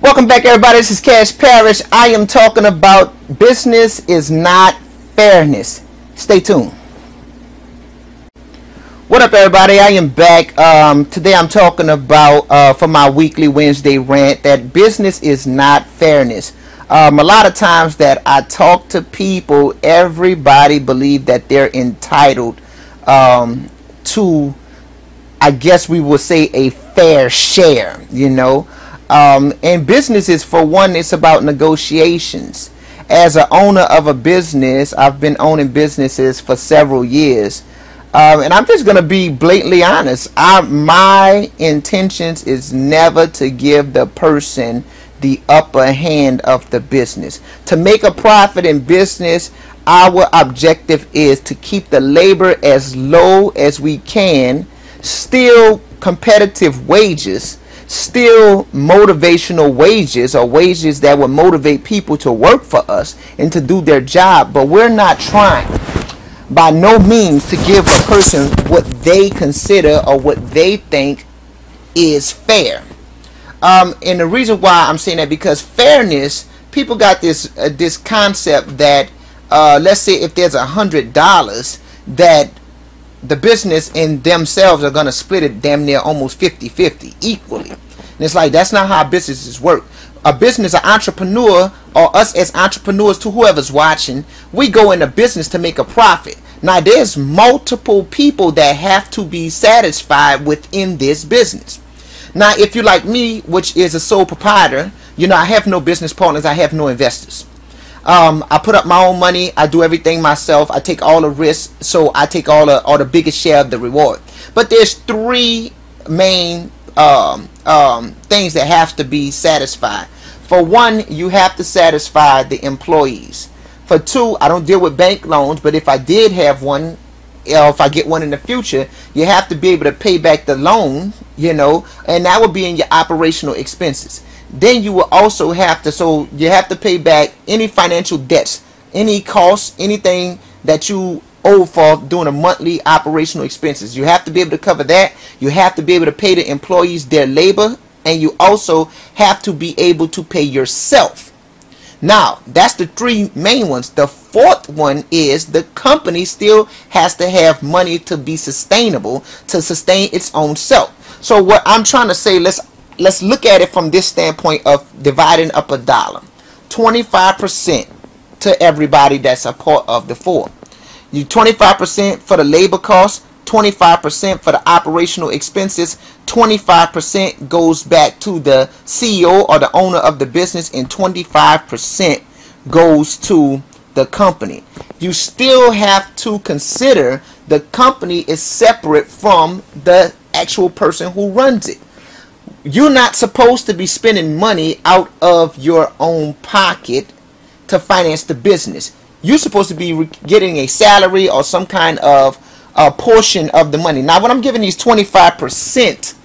Welcome back, everybody. This is Cash Parish. I am talking about business is not fairness. Stay tuned. What up, everybody? I am back. Today I'm talking about for my weekly Wednesday rant that business is not fairness. A lot of times that I talk to people, everybody believe that they're entitled to, I guess we would say, a fair share, you know. And businesses, for one, it's about negotiations. As an owner of a business, I've been owning businesses for several years, and I'm just going to be blatantly honest. My intentions is never to give the person the upper hand of the business. To make a profit in business, our objective is to keep the labor as low as we can, still competitive wages, still motivational wages, or wages that will motivate people to work for us and to do their job. But we're not trying by no means to give a person what they consider or what they think is fair. And the reason why I'm saying that, because fairness, people got this concept that let's say if there's $100, that the business in themselves are going to split it damn near almost 50-50 equally. And it's like, that's not how businesses work. A business, an entrepreneur, or us as entrepreneurs, to whoever's watching, we go into business to make a profit. Now, there's multiple people that have to be satisfied within this business. Now, if you're like me, which is a sole proprietor, you know, I have no business partners, I have no investors. I put up my own money. I do everything myself. I take all the risks, so I take all the biggest share of the reward. But there's three main things that have to be satisfied. For one, you have to satisfy the employees. For two, I don't deal with bank loans, but if I did have one, if I get one in the future, you have to be able to pay back the loan, you know, and that would be in your operational expenses. Then you will also have to, so you have to pay back any financial debts, any costs, anything that you owe for doing a monthly operational expenses. You have to be able to cover that. You have to be able to pay the employees their labor, and you also have to be able to pay yourself. Now, that's the three main ones. The fourth one is the company still has to have money to be sustainable, to sustain its own self. So what I'm trying to say, let's look at it from this standpoint of dividing up a dollar. 25% to everybody that's a part of the four. You 25% for the labor costs, 25% for the operational expenses, 25% goes back to the CEO or the owner of the business, and 25% goes to the company. You still have to consider the company is separate from the actual person who runs it. You're not supposed to be spending money out of your own pocket to finance the business. You're supposed to be getting a salary or some kind of portion of the money. Now, when I'm giving these 25%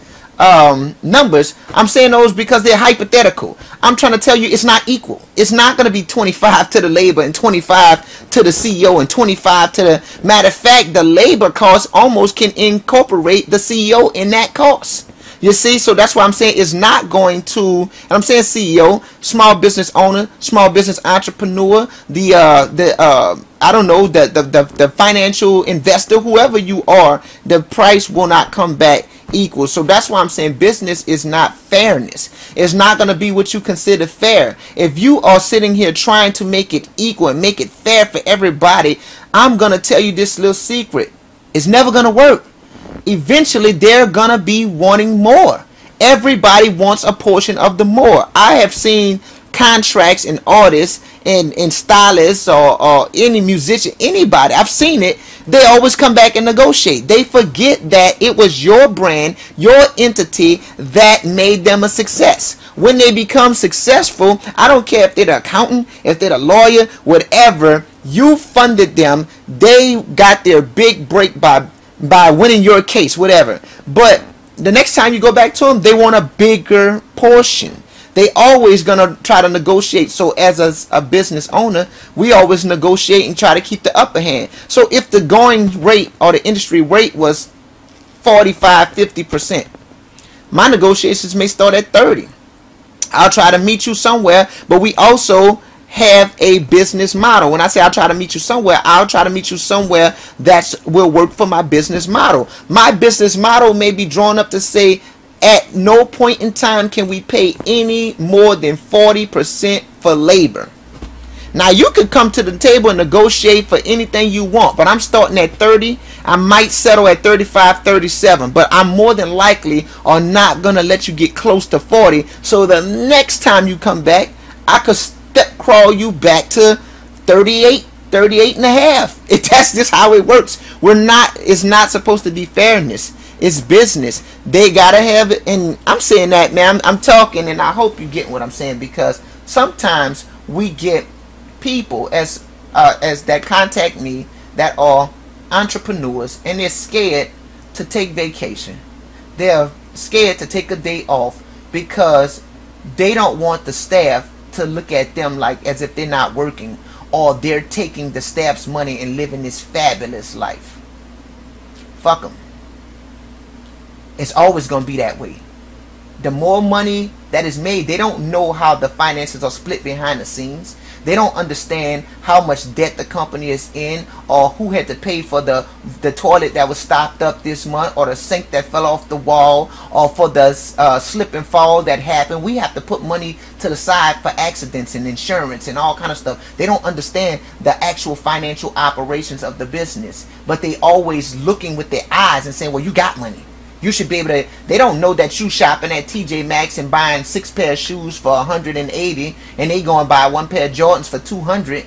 numbers, I'm saying those because they're hypothetical. I'm trying to tell you it's not equal. It's not going to be 25 to the labor and 25 to the CEO and 25 to the, matter of fact, the labor cost almost can incorporate the CEO in that cost. You see, so that's why I'm saying it's not going to, and I'm saying CEO, small business owner, small business entrepreneur, I don't know, the financial investor, whoever you are, the price will not come back equal. So that's why I'm saying business is not fairness. It's not going to be what you consider fair. If you are sitting here trying to make it equal and make it fair for everybody, I'm going to tell you this little secret. It's never going to work. Eventually they're gonna be wanting more. Everybody wants a portion of the more. I have seen contracts and artists and stylists or any musician, anybody, I've seen it, they always come back and negotiate. They forget that it was your brand, your entity that made them a success. When they become successful, I don't care if they're the accountant, if they're the lawyer, whatever, you funded them, they got their big break by winning your case, whatever. But the next time you go back to them, they want a bigger portion. They always gonna try to negotiate. So as a business owner, we always negotiate and try to keep the upper hand. So if the going rate or the industry rate was 45-50%, my negotiations may start at 30. I'll try to meet you somewhere, but we also have a business model. When I say I'll try to meet you somewhere, I'll try to meet you somewhere that will work for my business model. My business model may be drawn up to say at no point in time can we pay any more than 40% for labor. Now you could come to the table and negotiate for anything you want, but I'm starting at 30. I might settle at 35, 37, but I'm more than likely or not gonna let you get close to 40. So the next time you come back, I could step crawl you back to 38, 38 and a half. That's just how it works. It's not supposed to be fairness. It's business. They gotta have it, and I'm saying that, man. I'm talking, and I hope you get what I'm saying, because sometimes we get people as that contact me that are entrepreneurs, and they're scared to take vacation. They're scared to take a day off because they don't want the staff to look at them like as if they're not working, or they're taking the staff's money and living this fabulous life. Fuck them. It's always going to be that way. The more money that is made, they don't know how the finances are split behind the scenes. They don't understand how much debt the company is in, or who had to pay for the toilet that was stopped up this month, or the sink that fell off the wall, or for the slip and fall that happened. We have to put money to the side for accidents and insurance and all kind of stuff. They don't understand the actual financial operations of the business, but they always looking with their eyes and saying, well, you got money. You should be able to. They don't know that you shopping at TJ Maxx and buying 6 pair of shoes for 180, and they going to buy 1 pair of Jordans for 200.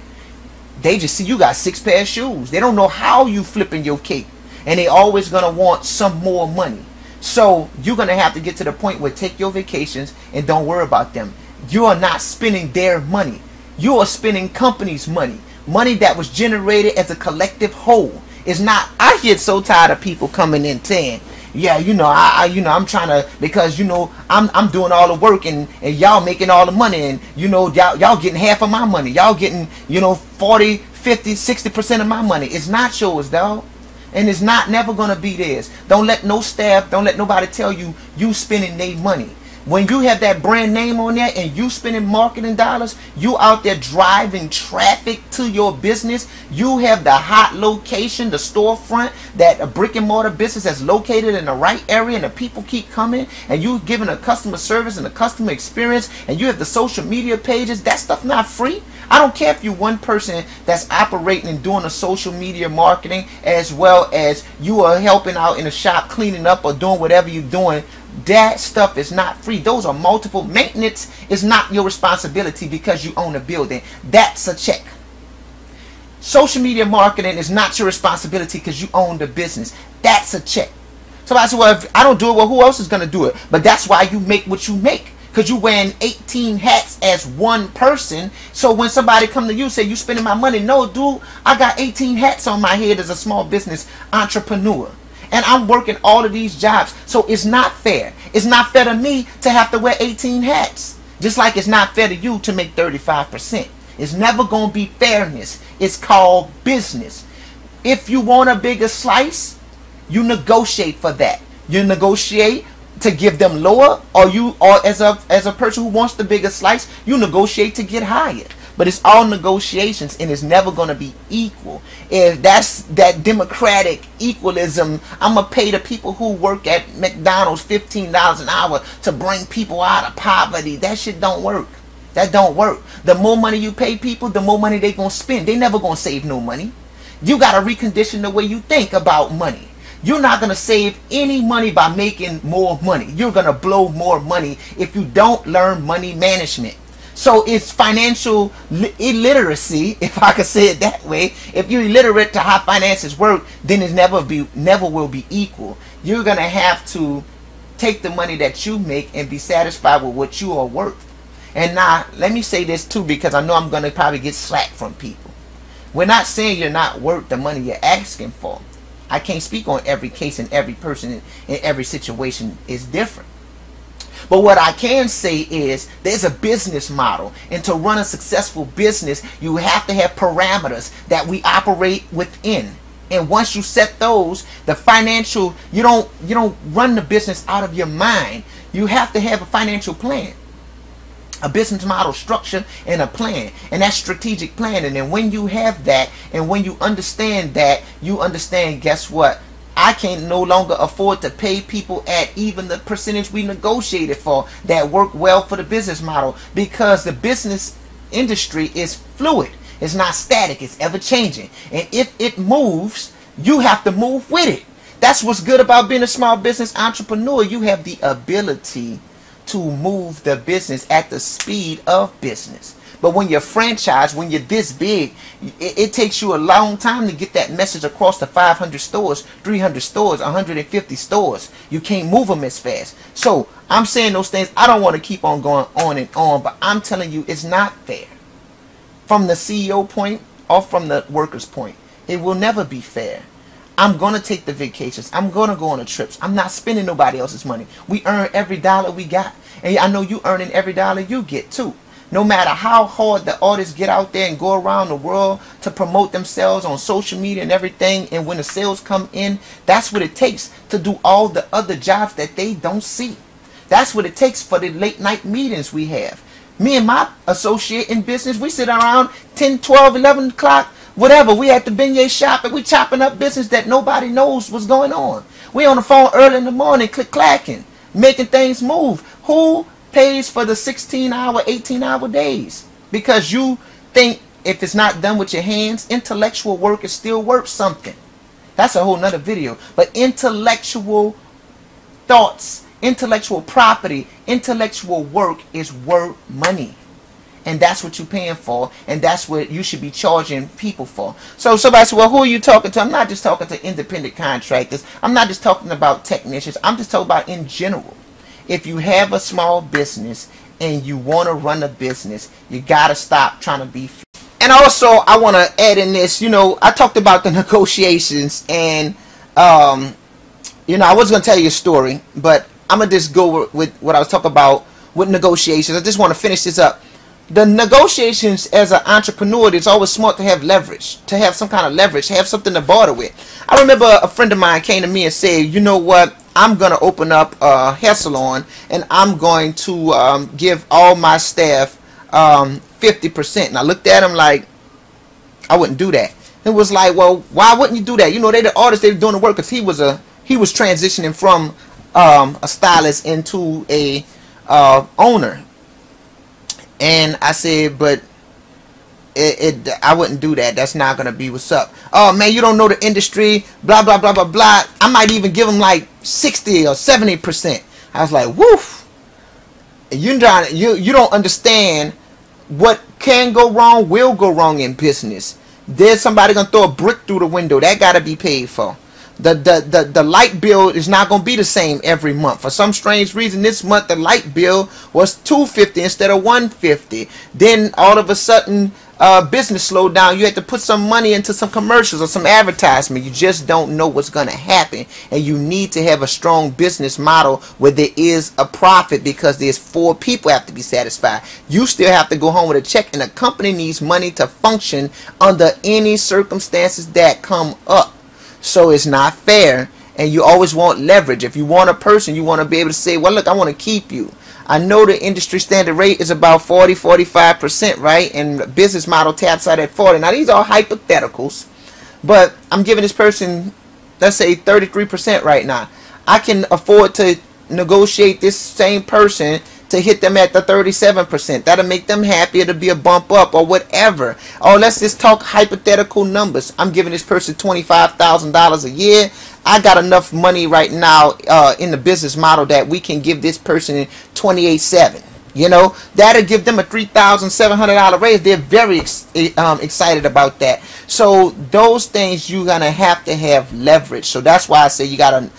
They just see you got 6 pair of shoes. They don't know how you flipping your cake, and they always going to want some more money. So you're going to have to get to the point where take your vacations and don't worry about them. You are not spending their money. You are spending company's money. Money that was generated as a collective whole. It's not. I get so tired of people coming in saying, yeah, I'm trying to, because I'm doing all the work, and y'all making all the money, and y'all getting half of my money. Y'all getting 40, 50, 60% of my money. It's not yours, dog. And it's never gonna be theirs. Don't let no staff, don't let nobody tell you spending their money. When you have that brand name on there and you spending marketing dollars, you out there driving traffic to your business. You have the hot location, the storefront, that a brick and mortar business that's located in the right area, and the people keep coming, and you giving a customer service and a customer experience, and you have the social media pages. That stuff not free. I don't care if you're one person that's operating and doing a social media marketing, as well as you are helping out in a shop cleaning up or doing whatever you're doing. That stuff is not free. Those are multiple. Maintenance is not your responsibility because you own a building. That's a check. Social media marketing is not your responsibility because you own the business. That's a check. So I said, well, if I don't do it, well, who else is going to do it? But that's why you make what you make, because you're wearing 18 hats as one person. So when somebody come to you say, you spending my money, no, dude, I got 18 hats on my head as a small business entrepreneur. And I'm working all of these jobs. So it's not fair. It's not fair to me to have to wear 18 hats. Just like it's not fair to you to make 35%. It's never going to be fairness. It's called business. If you want a bigger slice, you negotiate for that. You negotiate to give them lower, or as a person who wants the bigger slice, you negotiate to get higher. But it's all negotiations, and it's never going to be equal. If that's that democratic equalism, I'm going to pay the people who work at McDonald's $15 an hour to bring people out of poverty. That shit don't work. That don't work. The more money you pay people, the more money they going to spend. They never going to save no money. You got to recondition the way you think about money. You're not going to save any money by making more money. You're going to blow more money if you don't learn money management. So it's financial illiteracy, if I could say it that way. If you're illiterate to how finances work, then it never will be equal. You're going to have to take the money that you make and be satisfied with what you are worth. And now, let me say this too, because I know I'm going to probably get slack from people. We're not saying you're not worth the money you're asking for. I can't speak on every case, and every person in every situation is different. But what I can say is there's a business model, and to run a successful business, you have to have parameters that we operate within. And once you set those, the financial, you don't run the business out of your mind. You have to have a financial plan. a business model structure and a plan, and that's strategic planning. And when you have that, and when you understand that, you understand, guess what, I can no longer afford to pay people at even the percentage we negotiated for that work well for the business model, because the business industry is fluid. It's not static, it's ever changing, and if it moves, you have to move with it. That's what's good about being a small business entrepreneur. You have the ability to move the business at the speed of business. But when you're franchised, when you're this big, it takes you a long time to get that message across to 500 stores, 300 stores, 150 stores. You can't move them as fast. So I'm saying those things. I don't want to keep on going on and on, but I'm telling you, it's not fair. From the CEO point or from the worker's point, it will never be fair. I'm going to take the vacations. I'm going to go on the trips. I'm not spending nobody else's money. We earn every dollar we got. And I know you earning every dollar you get too. No matter how hard the artists get out there and go around the world to promote themselves on social media and everything, and when the sales come in, that's what it takes to do all the other jobs that they don't see. That's what it takes for the late night meetings we have. Me and my associate in business, we sit around 10, 12, 11 o'clock, whatever. We at the beignet shop and we chopping up business that nobody knows what's going on. We on the phone early in the morning, click-clacking, making things move. Who pays for the 16-hour, 18-hour days? Because you think if it's not done with your hands, intellectual work is still worth something. That's a whole nother video. But intellectual thoughts, intellectual property, intellectual work is worth money. And that's what you're paying for, and that's what you should be charging people for. So somebody said, well, who are you talking to? I'm not just talking to independent contractors. I'm not just talking about technicians. I'm just talking about in general. If you have a small business and you want to run a business, you got to stop trying to be. And also, I want to add in this, you know, I talked about the negotiations, and, you know, I was going to tell you a story, but I'm going to just go with what I was talking about with negotiations. I just want to finish this up. The negotiations as an entrepreneur, it's always smart to have leverage, to have some kind of leverage, have something to barter with. I remember a friend of mine came to me and said, you know what, I'm going to open up a hair salon, and I'm going to give all my staff 50%. And I looked at him like, I wouldn't do that. It was like, well, why wouldn't you do that? You know, they're the artists, they're doing the work, because he was transitioning from a stylist into a owner. And I said, but I wouldn't do that. That's not going to be what's up. Oh, man, you don't know the industry, blah, blah, blah, blah, blah. I might even give them like 60 or 70%. I was like, woof. You don't understand what can go wrong, will go wrong in business. There's somebody going to throw a brick through the window. That got to be paid for. The light bill is not going to be the same every month. For some strange reason, this month the light bill was $250 instead of $150. Then all of a sudden, business slowed down. You had to put some money into some commercials or some advertisement. You just don't know what's going to happen, and you need to have a strong business model where there is a profit, because there's 4 people have to be satisfied. You still have to go home with a check, and the company needs money to function under any circumstances that come up. So it's not fair, and you always want leverage. If you want a person, you want to be able to say, well, look, I want to keep you. I know the industry standard rate is about 40-45%, right? And the business model taps out at 40. Now, these are hypotheticals, but I'm giving this person, let's say, 33% right now. I can afford to negotiate this same person to hit them at the 37%. That'll make them happy. It'll be a bump up or whatever. Or let's just talk hypothetical numbers. I'm giving this person $25,000 a year. I got enough money right now in the business model that we can give this person $28,700. You know, that'll give them a $3,700 raise. They're very excited about that. So those things, you're gonna have to have leverage. So that's why I say you gotta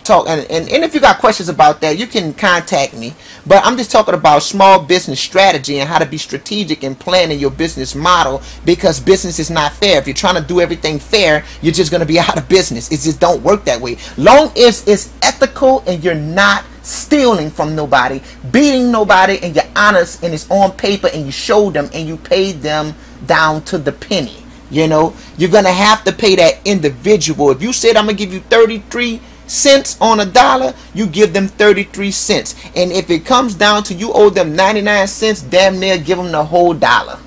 talk. And if you got questions about that, you can contact me. But I'm just talking about small business strategy and how to be strategic in planning your business model, because business is not fair. If you're trying to do everything fair, you're just gonna be out of business. It just don't work that way. Long as it's ethical and you're not stealing from nobody, beating nobody, and you're honest and it's on paper and you show them and you pay them down to the penny. You know, you're gonna have to pay that individual. If you said I'm gonna give you 33 cents on a dollar, you give them 33 cents. And if it comes down to you owe them 99 cents, damn near give them the whole dollar.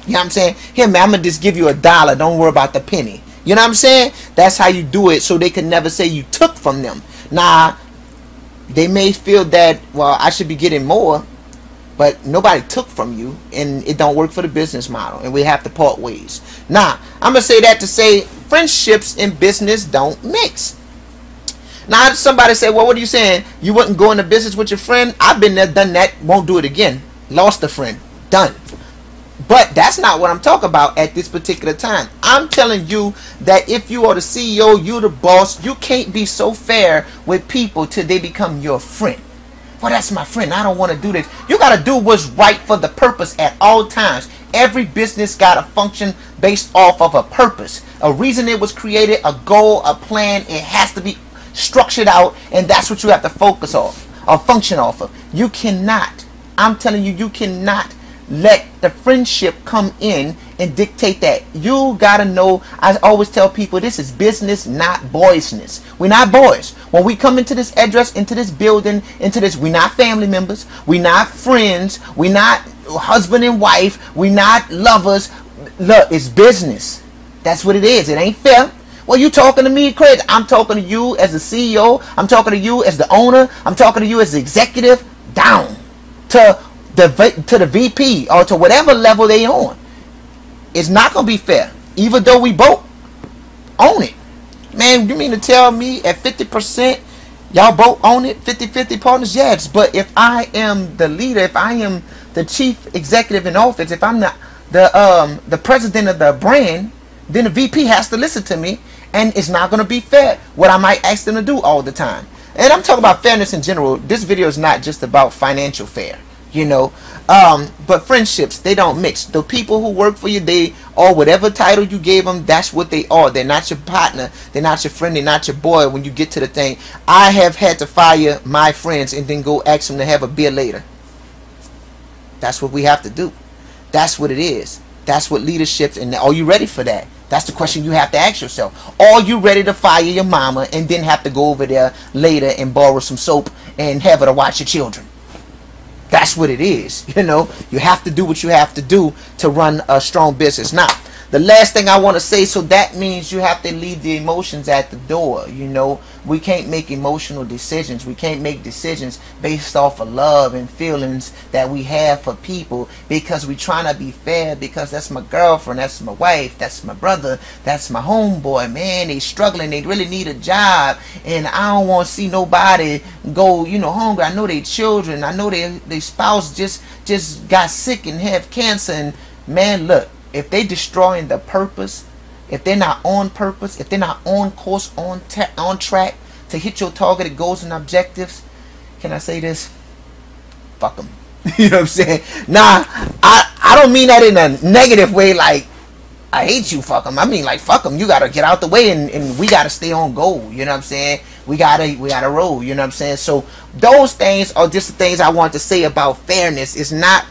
You know what I'm saying? Here, man, I'm going to just give you a dollar. Don't worry about the penny. You know what I'm saying? That's how you do it, so they can never say you took from them. Now, they may feel that, well, I should be getting more, but nobody took from you, and it don't work for the business model, and we have to part ways. Now, I'm going to say that to say friendships and business don't mix. Now, somebody say, well, what are you saying? You wouldn't go into business with your friend? I've been there, done that, won't do it again. Lost a friend. Done. But that's not what I'm talking about at this particular time. I'm telling you that if you are the CEO, you're the boss, you can't be so fair with people till they become your friend. Well, that's my friend. I don't want to do this. You got to do what's right for the purpose at all times. Every business got to function based off of a purpose. A reason it was created, a goal, a plan. It has to be structured out, and that's what you have to focus off or function off of. You cannot, I'm telling you, you cannot let the friendship come in and dictate that. You gotta know, I always tell people, this is business, not boysness. We're not boys. When we come into this address, into this building, into this, we're not family members, we're not friends, we're not husband and wife, we're not lovers. Look, it's business. That's what it is. It ain't fair. Well, you talking to me crazy. I'm talking to you as the CEO. I'm talking to you as the owner. I'm talking to you as the executive. Down to the VP or to whatever level they on. It's not going to be fair, even though we both own it. Man, you mean to tell me at 50%, y'all both own it, 50-50 partners? Yes, but if I am the leader, if I am the chief executive in office, if I'm the president of the brand, then the VP has to listen to me, and it's not going to be fair what I might ask them to do all the time. And I'm talking about fairness in general. This video is not just about financial fair, you know, but friendships, they don't mix. The people who work for you, they are whatever title you gave them, that's what they are. They're not your partner, they're not your friend, they're not your boy. When you get to the thing, I have had to fire my friends and then go ask them to have a beer later. That's what we have to do. That's what it is. That's what leadership, and are you ready for that? That's the question you have to ask yourself. Are you ready to fire your mama and then have to go over there later and borrow some soap and have her to watch your children? That's what it is. You know, you have to do what you have to do to run a strong business. Now, the last thing I want to say, so that means you have to leave the emotions at the door. You know, we can't make emotional decisions. We can't make decisions based off of love and feelings that we have for people because we're trying to be fair, because that's my girlfriend, that's my wife, that's my brother, that's my homeboy. Man, they struggling, they really need a job, and I don't want to see nobody go, you know, hungry. I know they children, I know their spouse just got sick and have cancer, and man, look, if they destroying the purpose, if they're not on purpose, if they're not on course, on track to hit your targeted goals and objectives, can I say this? Fuck them. You know what I'm saying? Nah, I don't mean that in a negative way, like I hate you, fuck them. I mean like fuck them. You gotta get out the way, and we gotta stay on goal. You know what I'm saying? We gotta roll. You know what I'm saying? So those things are just the things I want to say about fairness. It's not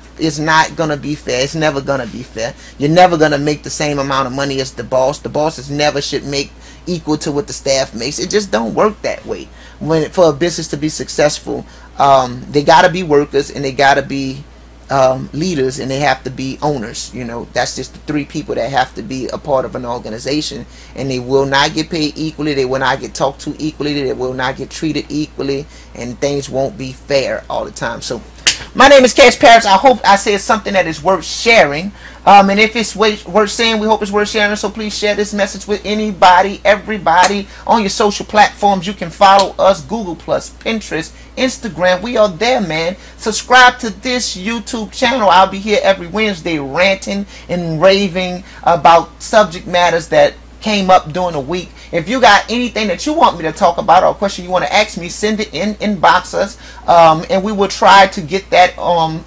gonna be fair. It's never gonna be fair. You're never gonna make the same amount of money as the boss. The bosses never should make equal to what the staff makes. It just don't work that way. For a business to be successful, they gotta be workers, and they gotta be leaders, and they have to be owners. You know, that's just the three people that have to be a part of an organization, and they will not get paid equally, they will not get talked to equally, they will not get treated equally, and things won't be fair all the time. So my name is Cash Parish. I hope I said something that is worth sharing. And if it's worth saying, we hope it's worth sharing. So please share this message with anybody, everybody on your social platforms. You can follow us, Google+, Pinterest, Instagram. We are there, man. Subscribe to this YouTube channel. I'll be here every Wednesday ranting and raving about subject matters that came up during the week. If you got anything that you want me to talk about or a question you want to ask me, send it inbox us, and we will try to get that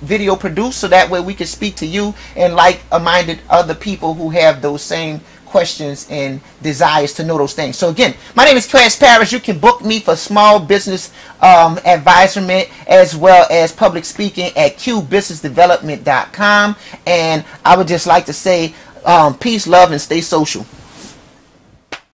video produced so that way we can speak to you and like-minded other people who have those same questions and desires to know those things. So again, my name is Cash Parish. You can book me for small business advisement as well as public speaking at qbusinessdevelopment.com. And I would just like to say peace, love, and stay social.